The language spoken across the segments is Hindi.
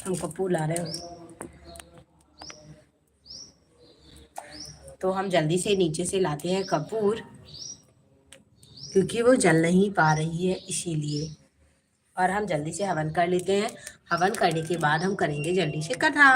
हम कपूर ला रहे हो तो हम जल्दी से नीचे से लाते हैं कपूर, क्योंकि वो जल नहीं पा रही है इसीलिए। और हम जल्दी से हवन कर लेते हैं। हवन करने के बाद हम करेंगे जल्दी से कथा।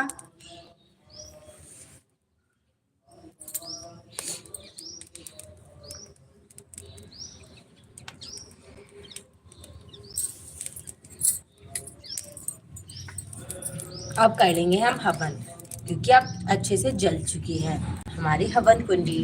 अब कर लेंगे हम हवन, क्योंकि अब अच्छे से जल चुकी है हमारी हवन कुंडी।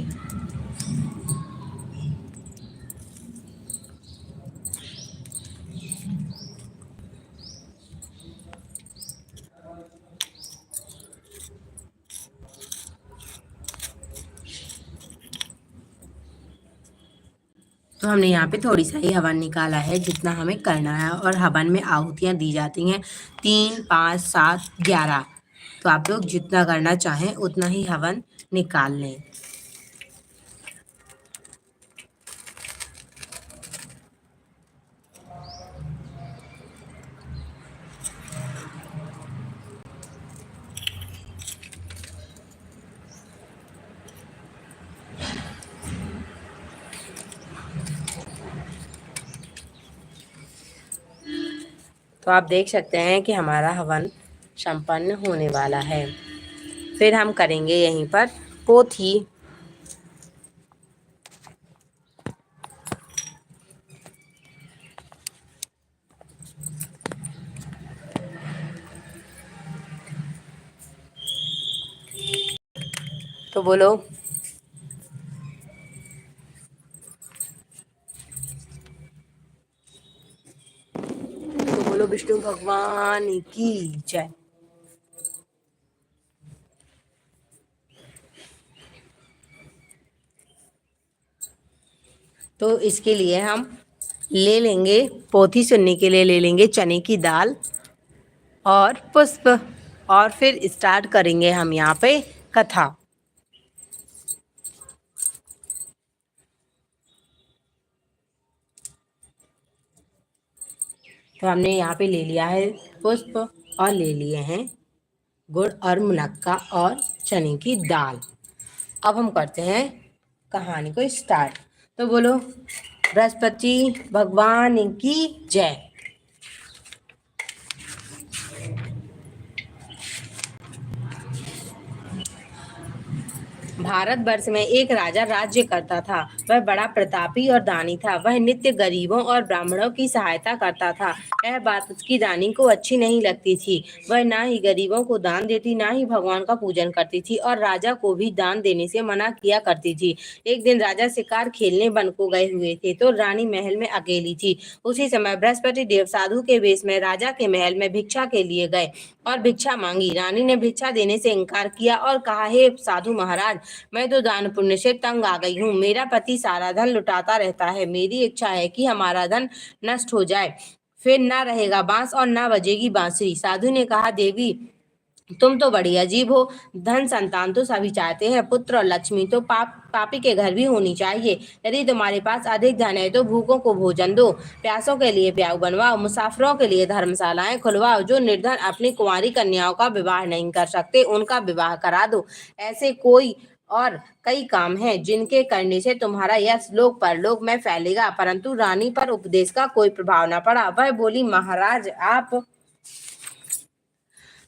तो हमने यहाँ पे थोड़ी सा ही हवन निकाला है जितना हमें करना है। और हवन में आहुतियाँ दी जाती हैं 3, 5, 7, 11। तो आप लोग जितना करना चाहें उतना ही हवन निकाल लें। तो आप देख सकते हैं कि हमारा हवन संपन्न होने वाला है। फिर हम करेंगे यहीं पर पोथी। तो बोलो, तो बोलो विष्णु भगवान की जय। तो इसके लिए हम ले लेंगे, पोथी सुनने के लिए ले लेंगे चने की दाल और पुष्प, और फिर स्टार्ट करेंगे हम यहाँ पे कथा। तो हमने यहाँ पे ले लिया है पुष्प और ले लिए हैं गुड़ और मुनक्का और चने की दाल। अब हम करते हैं कहानी को स्टार्ट। तो बोलो बृहस्पति भगवान की जय। भारतवर्ष में एक राजा राज्य करता था। वह बड़ा प्रतापी और दानी था। वह नित्य गरीबों और ब्राह्मणों की सहायता करता था। यह बात उसकी रानी को अच्छी नहीं लगती थी। वह ना ही गरीबों को दान देती, ना ही भगवान का पूजन करती थी, और राजा को भी दान देने से मना किया करती थी। एक दिन राजा शिकार खेलने वन को गए हुए थे, तो रानी महल में अकेली थी। उसी समय बृहस्पति देव साधु के वेश में राजा के महल में भिक्षा के लिए गए और भिक्षा मांगी। रानी ने भिक्षा देने से इनकार किया और कहा, हे साधु महाराज, मैं तो दान पुण्य से तंग आ गई हूँ। मेरा पति सारा धन लुटाता रहता है। मेरी इच्छा है कि हमारा धन नष्ट हो जाए, फिर ना रहेगा बांस और ना बजेगी बांसुरी। साधु ने कहा, देवी तुम तो बड़ी अजीब हो। धन संतान तो सभी चाहते हैं, पुत्र और लक्ष्मी तो पापी के घर भी होनी चाहिए। यदि तुम्हारे पास अधिक धन है तो भूखों को भोजन दो, प्यासों के लिए प्याऊ बनवाओ, मुसाफिरों के लिए धर्मशालाएं खुलवाओ, जो निर्धन अपनी कुंवारी कन्याओं का विवाह नहीं कर सकते उनका विवाह करा दो। ऐसे कोई और कई काम हैं जिनके करने से तुम्हारा यश लोक परलोक में फैलेगा। परंतु रानी पर उपदेश का कोई प्रभाव न पड़ा। वह बोली, महाराज आप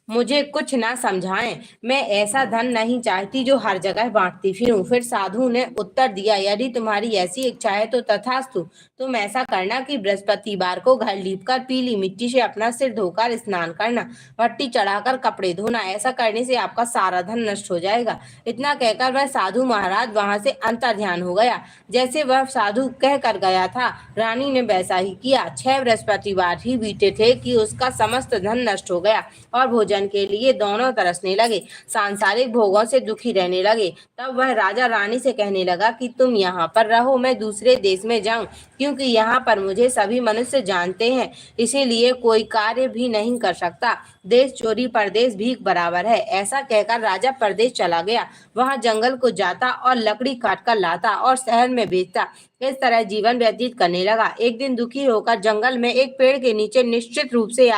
मुझे कुछ ना समझाएं। मैं ऐसा धन नहीं चाहती जो हर जगह बांटती फिरूं। फिर साधु ने उत्तर दिया, यदि तुम्हारी ऐसी इच्छा है तो तथास्तु। तुम ऐसा करना कि बृहस्पतिवार को घर लीपकर पीली मिट्टी से अपना सिर धोकर स्नान करना, भट्टी चढ़ाकर कपड़े धोना। ऐसा करने से आपका सारा धन नष्ट हो जाएगा। इतना कहकर वह साधु महाराज वहां से अंतर्ध्यान हो गया। जैसे वह साधु कह कर गया था, रानी ने वैसा ही किया। 6 बृहस्पतिवार ही बीते थे कि उसका समस्त धन नष्ट हो गया और भोजन के लिए दोनों तरसने लगे, सांसारिक भोगों से दुखी रहने लगे। तब वह राजा रानी से कहने लगा कि तुम यहाँ पर रहो, मैं दूसरे देश में जाऊं, क्योंकि यहाँ पर मुझे सभी मनुष्य जानते हैं, इसीलिए कोई कार्य भी नहीं कर सकता। देश चोरी परदेश भीख बराबर है। ऐसा कहकर राजा परदेश चला गया। वहां जंगल को जाता और लकड़ी काट कर लाता और शहर में बेचता। इस तरह जीवन व्यतीत करने लगा। एक दिन दुखी होकर जंगल में एक पेड़ के नीचे निश्चित रूप से